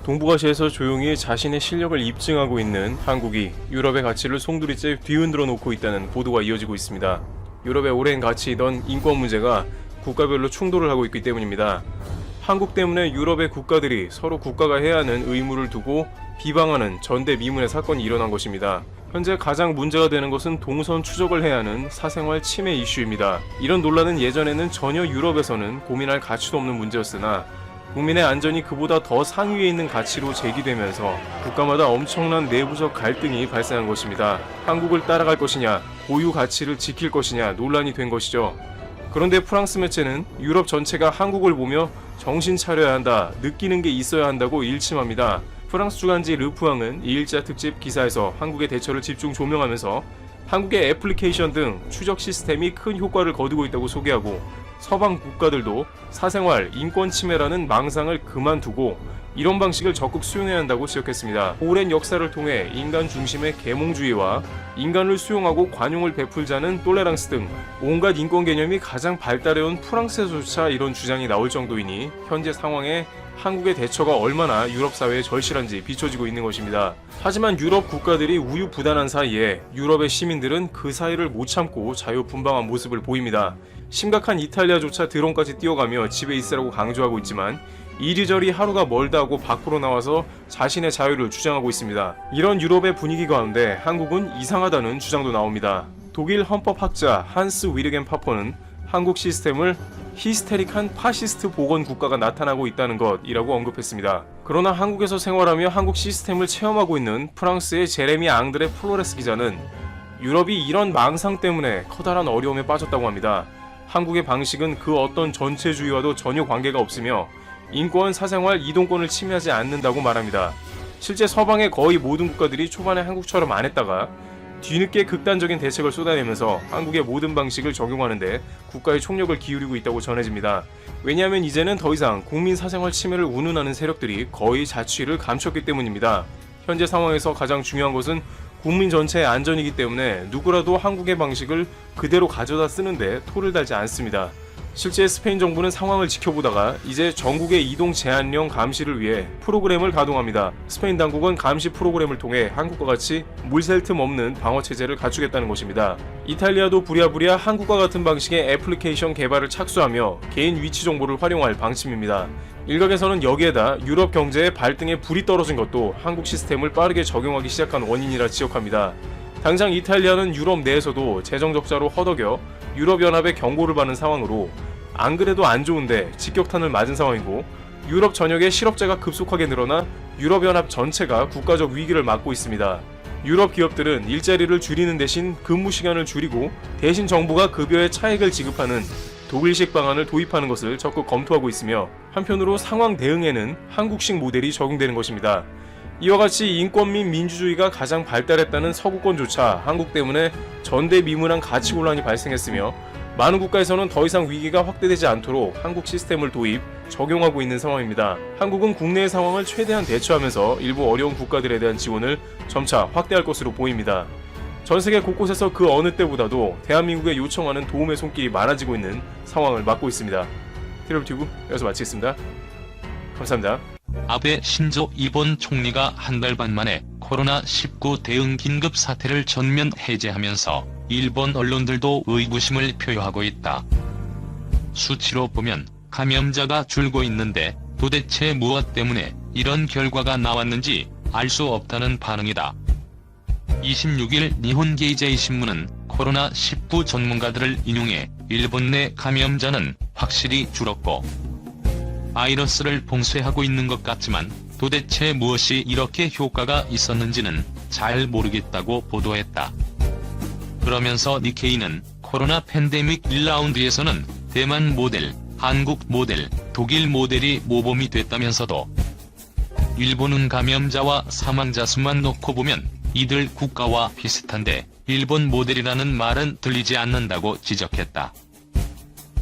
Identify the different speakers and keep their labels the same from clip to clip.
Speaker 1: 동북아시아에서 조용히 자신의 실력을 입증하고 있는 한국이 유럽의 가치를 송두리째 뒤흔들어 놓고 있다는 보도가 이어지고 있습니다. 유럽의 오랜 가치이던 인권 문제가 국가별로 충돌을 하고 있기 때문입니다. 한국 때문에 유럽의 국가들이 서로 국가가 해야 하는 의무를 두고 비방하는 전대미문의 사건이 일어난 것입니다. 현재 가장 문제가 되는 것은 동선 추적을 해야 하는 사생활 침해 이슈입니다. 이런 논란은 예전에는 전혀 유럽에서는 고민할 가치도 없는 문제였으나 국민의 안전이 그보다 더 상위에 있는 가치로 제기되면서 국가마다 엄청난 내부적 갈등이 발생한 것입니다. 한국을 따라갈 것이냐, 고유 가치를 지킬 것이냐 논란이 된 것이죠. 그런데 프랑스 매체는 유럽 전체가 한국을 보며 정신 차려야 한다, 느끼는 게 있어야 한다고 일침합니다. 프랑스 주간지 르푸앙은 2일자 특집 기사에서 한국의 대처를 집중 조명하면서 한국의 애플리케이션 등 추적 시스템이 큰 효과를 거두고 있다고 소개하고 서방 국가들도 사생활, 인권 침해라는 망상을 그만두고 이런 방식을 적극 수용해야 한다고 지적했습니다. 오랜 역사를 통해 인간 중심의 계몽주의와 인간을 수용하고 관용을 베풀자는 똘레랑스 등 온갖 인권 개념이 가장 발달해온 프랑스에서조차 이런 주장이 나올 정도이니 현재 상황에 한국의 대처가 얼마나 유럽 사회에 절실한지 비춰지고 있는 것입니다. 하지만 유럽 국가들이 우유부단한 사이에 유럽의 시민들은 그 사이를 못 참고 자유분방한 모습을 보입니다. 심각한 이탈리아조차 드론까지 띄워가며 집에 있으라고 강조하고 있지만 이리저리 하루가 멀다 하고 밖으로 나와서 자신의 자유를 주장하고 있습니다. 이런 유럽의 분위기 가운데 한국은 이상하다는 주장도 나옵니다. 독일 헌법학자 한스 위르겐 파퍼는 한국 시스템을 히스테릭한 파시스트 보건 국가가 나타나고 있다는 것이라고 언급했습니다. 그러나 한국에서 생활하며 한국 시스템을 체험하고 있는 프랑스의 제레미 앙드레 플로레스 기자는 유럽이 이런 망상 때문에 커다란 어려움에 빠졌다고 합니다. 한국의 방식은 그 어떤 전체주의와도 전혀 관계가 없으며 인권, 사생활, 이동권을 침해하지 않는다고 말합니다. 실제 서방의 거의 모든 국가들이 초반에 한국처럼 안 했다가 뒤늦게 극단적인 대책을 쏟아내면서 한국의 모든 방식을 적용하는데 국가의 총력을 기울이고 있다고 전해집니다. 왜냐하면 이제는 더 이상 국민 사생활 침해를 운운하는 세력들이 거의 자취를 감췄기 때문입니다. 현재 상황에서 가장 중요한 것은 국민 전체의 안전이기 때문에 누구라도 한국의 방식을 그대로 가져다 쓰는데 토를 달지 않습니다. 실제 스페인 정부는 상황을 지켜보다가 이제 전국의 이동 제한령 감시를 위해 프로그램을 가동합니다. 스페인 당국은 감시 프로그램을 통해 한국과 같이 물샐 틈 없는 방어체제를 갖추겠다는 것입니다. 이탈리아도 부랴부랴 한국과 같은 방식의 애플리케이션 개발을 착수하며 개인 위치 정보를 활용할 방침입니다. 일각에서는 여기에다 유럽 경제의 발등에 불이 떨어진 것도 한국 시스템을 빠르게 적용하기 시작한 원인이라 지적합니다. 당장 이탈리아는 유럽 내에서도 재정 적자로 허덕여 유럽연합의 경고를 받는 상황으로 안 그래도 안 좋은데 직격탄을 맞은 상황이고 유럽 전역의 실업자가 급속하게 늘어나 유럽연합 전체가 국가적 위기를 맞고 있습니다. 유럽 기업들은 일자리를 줄이는 대신 근무 시간을 줄이고 대신 정부가 급여의 차액을 지급하는 독일식 방안을 도입하는 것을 적극 검토하고 있으며 한편으로 상황 대응에는 한국식 모델이 적용되는 것입니다. 이와 같이 인권 및 민주주의가 가장 발달했다는 서구권조차 한국 때문에 전대미문한 가치 혼란이 발생했으며 많은 국가에서는 더 이상 위기가 확대되지 않도록 한국 시스템을 도입, 적용하고 있는 상황입니다. 한국은 국내의 상황을 최대한 대처하면서 일부 어려운 국가들에 대한 지원을 점차 확대할 것으로 보입니다. 전 세계 곳곳에서 그 어느 때보다도 대한민국에 요청하는 도움의 손길이 많아지고 있는 상황을 맞고 있습니다. 트래블튜브 여기서 마치겠습니다. 감사합니다.
Speaker 2: 아베 신조 일본 총리가 한 달 반 만에 코로나19 대응 긴급 사태를 전면 해제하면서 일본 언론들도 의구심을 표하고 있다. 수치로 보면 감염자가 줄고 있는데 도대체 무엇 때문에 이런 결과가 나왔는지 알 수 없다는 반응이다. 26일 니혼게이제이 신문은 코로나19 전문가들을 인용해 일본 내 감염자는 확실히 줄었고 바이러스를 봉쇄하고 있는 것 같지만 도대체 무엇이 이렇게 효과가 있었는지는 잘 모르겠다고 보도했다. 그러면서 니케이는 코로나 팬데믹 1라운드에서는 대만 모델, 한국 모델, 독일 모델이 모범이 됐다면서도 일본은 감염자와 사망자 수만 놓고 보면 이들 국가와 비슷한데 일본 모델이라는 말은 들리지 않는다고 지적했다.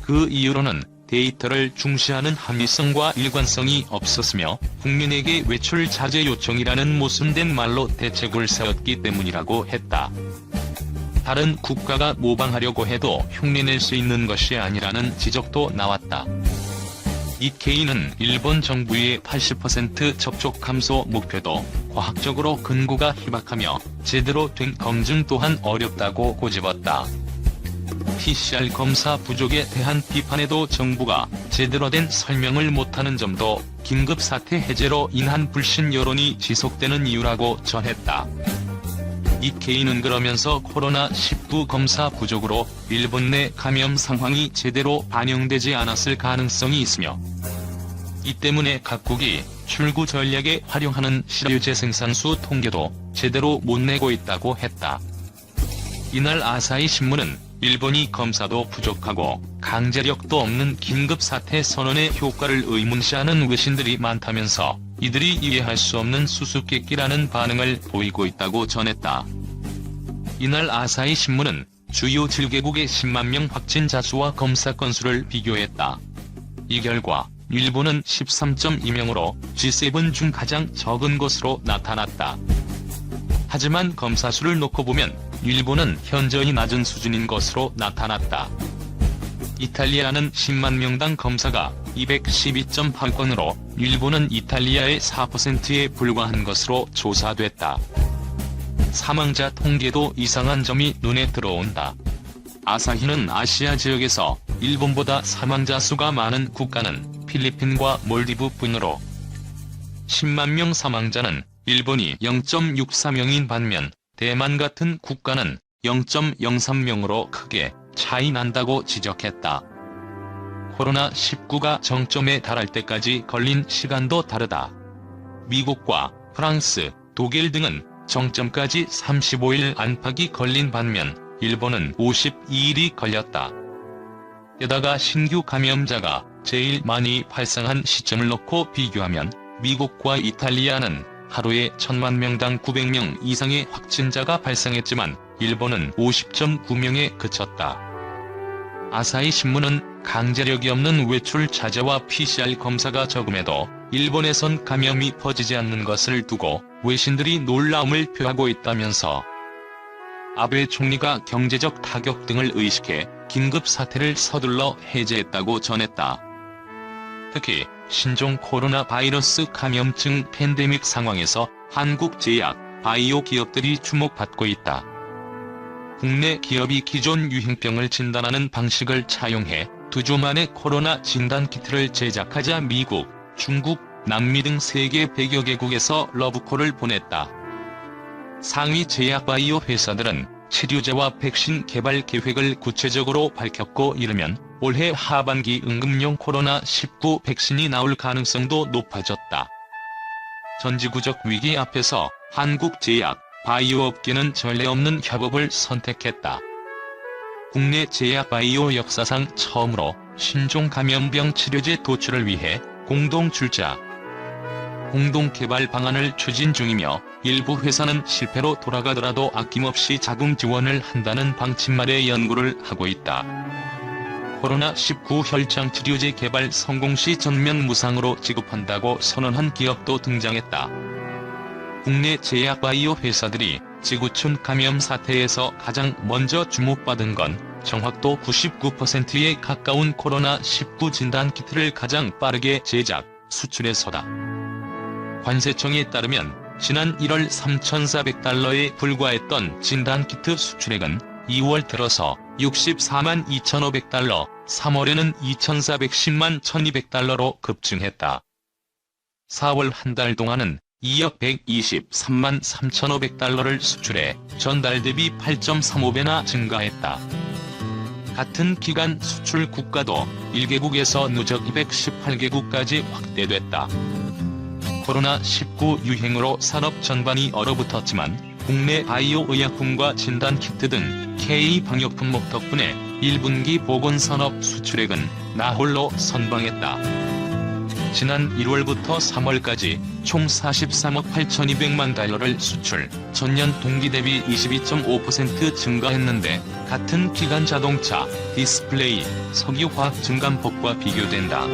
Speaker 2: 그 이유로는 데이터를 중시하는 합리성과 일관성이 없었으며 국민에게 외출 자제 요청이라는 모순된 말로 대책을 세웠기 때문이라고 했다. 다른 국가가 모방하려고 해도 흉내낼 수 있는 것이 아니라는 지적도 나왔다. 니케이는 일본 정부의 80% 접촉 감소 목표도 과학적으로 근거가 희박하며 제대로 된 검증 또한 어렵다고 고집었다. PCR 검사 부족에 대한 비판에도 정부가 제대로 된 설명을 못하는 점도 긴급사태 해제로 인한 불신 여론이 지속되는 이유라고 전했다. 니케이는 그러면서 코로나19 검사 부족으로 일본 내 감염 상황이 제대로 반영되지 않았을 가능성이 있으며 이 때문에 각국이 출구 전략에 활용하는 실효제 생산수 통계도 제대로 못 내고 있다고 했다. 이날 아사히 신문은 일본이 검사도 부족하고 강제력도 없는 긴급사태 선언의 효과를 의문시하는 외신들이 많다면서 이들이 이해할 수 없는 수수께끼라는 반응을 보이고 있다고 전했다. 이날 아사히 신문은 주요 7개국의 10만 명 확진자 수와 검사 건수를 비교했다. 이 결과 일본은 13.2명으로 G7 중 가장 적은 것으로 나타났다. 하지만 검사 수를 놓고 보면 일본은 현저히 낮은 수준인 것으로 나타났다. 이탈리아는 10만 명당 검사가 212.8건으로 일본은 이탈리아의 4%에 불과한 것으로 조사됐다. 사망자 통계도 이상한 점이 눈에 들어온다. 아사히는 아시아 지역에서 일본보다 사망자 수가 많은 국가는 필리핀과 몰디브뿐으로 10만 명 사망자는 일본이 0.64명인 반면 대만 같은 국가는 0.03명으로 크게 차이 난다고 지적했다. 코로나19가 정점에 달할 때까지 걸린 시간도 다르다. 미국과 프랑스, 독일 등은 정점까지 35일 안팎이 걸린 반면 일본은 52일이 걸렸다. 게다가 신규 감염자가 제일 많이 발생한 시점을 놓고 비교하면 미국과 이탈리아는 하루에 1000만 명당 900명 이상의 확진자가 발생했지만 일본은 50.9명에 그쳤다. 아사히 신문은 강제력이 없는 외출 자제와 PCR 검사가 적음에도 일본에선 감염이 퍼지지 않는 것을 두고 외신들이 놀라움을 표하고 있다면서 아베 총리가 경제적 타격 등을 의식해 긴급사태를 서둘러 해제했다고 전했다. 특히 신종 코로나 바이러스 감염증 팬데믹 상황에서 한국 제약, 바이오 기업들이 주목받고 있다. 국내 기업이 기존 유행병을 진단하는 방식을 차용해 2주 만에 코로나 진단키트를 제작하자 미국, 중국, 남미 등 세계 100여 개국에서 러브콜을 보냈다. 상위 제약 바이오 회사들은 치료제와 백신 개발 계획을 구체적으로 밝혔고 이르면 올해 하반기 응급용 코로나19 백신이 나올 가능성도 높아졌다. 전지구적 위기 앞에서 한국 제약, 바이오 업계는 전례 없는 협업을 선택했다. 국내 제약 바이오 역사상 처음으로 신종 감염병 치료제 도출을 위해 공동 출자, 공동 개발 방안을 추진 중이며 일부 회사는 실패로 돌아가더라도 아낌없이 자금 지원을 한다는 방침말의 연구를 하고 있다. 코로나19 혈장 치료제 개발 성공 시 전면 무상으로 지급한다고 선언한 기업도 등장했다. 국내 제약 바이오 회사들이 지구촌 감염 사태에서 가장 먼저 주목받은 건 정확도 99%에 가까운 코로나19 진단키트를 가장 빠르게 제작, 수출해서다. 관세청에 따르면 지난 1월 3,400달러에 불과했던 진단키트 수출액은 2월 들어서 64만 2,500달러, 3월에는 2,410만 1,200달러로 급증했다. 4월 한 달 동안은 2억 123만 3,500달러를 수출해 전달 대비 8.35배나 증가했다. 같은 기간 수출 국가도 1개국에서 누적 218개국까지 확대됐다. 코로나19 유행으로 산업 전반이 얼어붙었지만 국내 바이오 의약품과 진단키트 등 K-방역 품목 덕분에 1분기 보건산업 수출액은 나홀로 선방했다. 지난 1월부터 3월까지 총 43억 8,200만 달러를 수출, 전년 동기 대비 22.5% 증가했는데 같은 기간 자동차, 디스플레이, 석유화학 증감폭과 비교된다.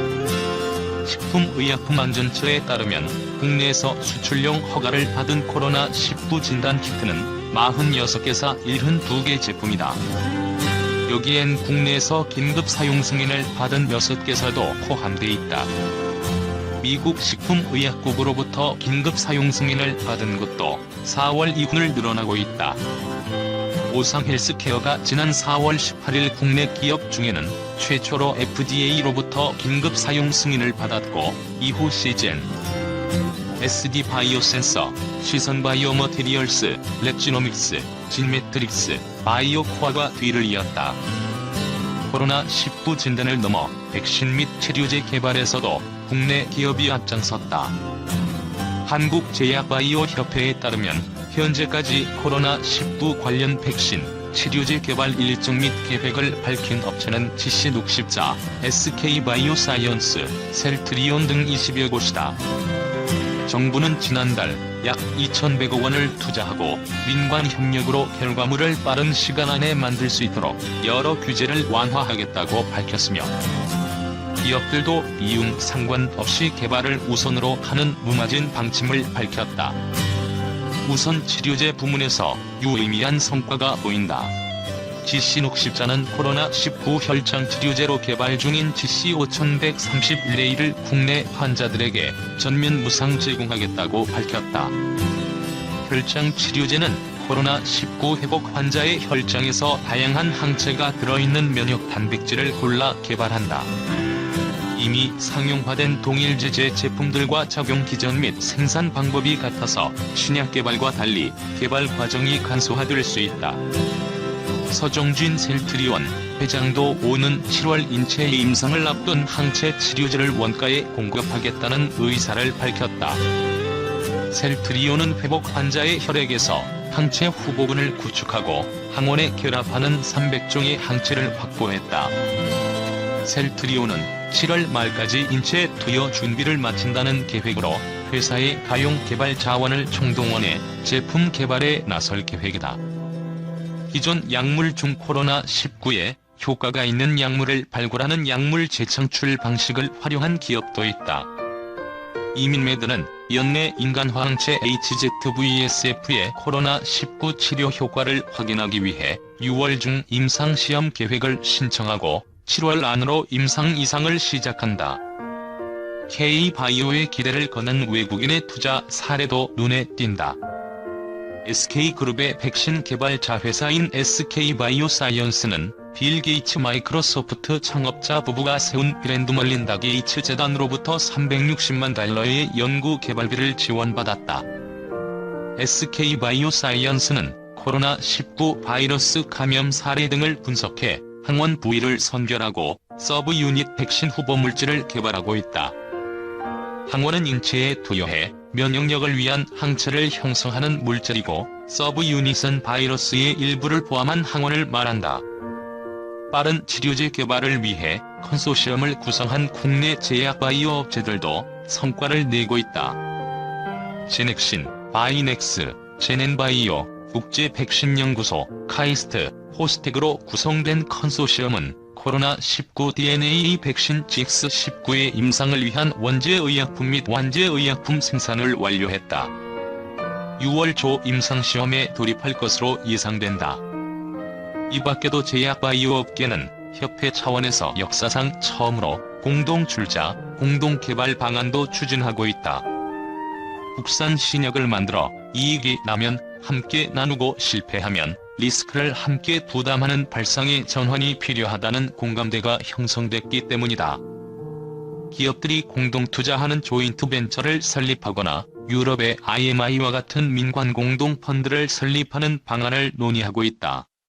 Speaker 2: 식품의약품안전처에 따르면 국내에서 수출용 허가를 받은 코로나19 진단키트는 46개사 72개 제품이다. 여기엔 국내에서 긴급 사용 승인을 받은 6개사도 포함돼 있다. 미국 식품의약국으로부터 긴급 사용 승인을 받은 곳도 4월 이후로 늘어나고 있다. 오상 헬스케어가 지난 4월 18일 국내 기업 중에는 최초로 FDA로부터 긴급 사용 승인을 받았고, 이후 시젠, SD 바이오센서, 시선 바이오머티리얼스, 랩지노믹스, 진매트릭스, 바이오코아가 뒤를 이었다. 코로나19 진단을 넘어 백신 및 치료제 개발에서도 국내 기업이 앞장섰다. 한국제약바이오협회에 따르면 현재까지 코로나19 관련 백신, 치료제 개발 일정 및 계획을 밝힌 업체는 GC60자, SK바이오사이언스, 셀트리온 등 20여 곳이다. 정부는 지난달 약 2,100억 원을 투자하고 민관 협력으로 결과물을 빠른 시간 안에 만들 수 있도록 여러 규제를 완화하겠다고 밝혔으며, 기업들도 이용 상관없이 개발을 우선으로 하는 무마진 방침을 밝혔다. 우선 치료제 부문에서 유의미한 성과가 보인다. GC60자는 코로나19 혈장 치료제로 개발 중인 GC5131A를 국내 환자들에게 전면 무상 제공하겠다고 밝혔다. 혈장 치료제는 코로나19 회복 환자의 혈장에서 다양한 항체가 들어있는 면역 단백질을 골라 개발한다. 이미 상용화된 동일 제재 제품들과 작용 기전 및 생산 방법이 같아서 신약 개발과 달리 개발 과정이 간소화될 수 있다. 서정진 셀트리온 회장도 오는 7월 인체 임상을 앞둔 항체 치료제를 원가에 공급하겠다는 의사를 밝혔다. 셀트리온은 회복 환자의 혈액에서 항체 후보군을 구축하고 항원에 결합하는 300종의 항체를 확보했다. 셀트리온은 7월 말까지 인체 투여 준비를 마친다는 계획으로 회사의 가용 개발 자원을 총동원해 제품 개발에 나설 계획이다. 기존 약물 중 코로나19에 효과가 있는 약물을 발굴하는 약물 재창출 방식을 활용한 기업도 있다. 이민메드는 연내 인간화항체 HZVSF의 코로나19 치료 효과를 확인하기 위해 6월 중 임상시험 계획을 신청하고 7월 안으로 임상 이상을 시작한다. K바이오의 기대를 거는 외국인의 투자 사례도 눈에 띈다. SK그룹의 백신 개발자 회사인 SK바이오사이언스는 빌 게이츠 마이크로소프트 창업자 부부가 세운 빌&드 멀린다 게이츠 재단으로부터 $360만 달러의 연구 개발비를 지원받았다. SK바이오사이언스는 코로나19 바이러스 감염 사례 등을 분석해 항원 부위를 선별하고 서브 유닛 백신 후보 물질을 개발하고 있다. 항원은 인체에 투여해 면역력을 위한 항체를 형성하는 물질이고, 서브 유닛은 바이러스의 일부를 포함한 항원을 말한다. 빠른 치료제 개발을 위해 컨소시엄을 구성한 국내 제약 바이오 업체들도 성과를 내고 있다. 제넥신, 바이넥스, 제넨바이오, 국제백신연구소, 카이스트, 호스텍으로 구성된 컨소시엄은 코로나19 DNA 백신 GX19의 임상을 위한 원제의약품 및 완제의약품 생산을 완료했다. 6월 초 임상시험에 돌입할 것으로 예상된다. 이 밖에도 제약바이오업계는 협회 차원에서 역사상 처음으로 공동출자, 공동개발 방안도 추진하고 있다. 국산 신약을 만들어 이익이 나면 함께 나누고 실패하면 리스크를 함께 부담하는 발상의 전환이 필요하다는 공감대가 형성됐기 때문이다. 기업들이 공동 투자하는 조인트 벤처를 설립하거나 유럽의 IMI와 같은 민관 공동 펀드를 설립하는 방안을 논의하고 있다.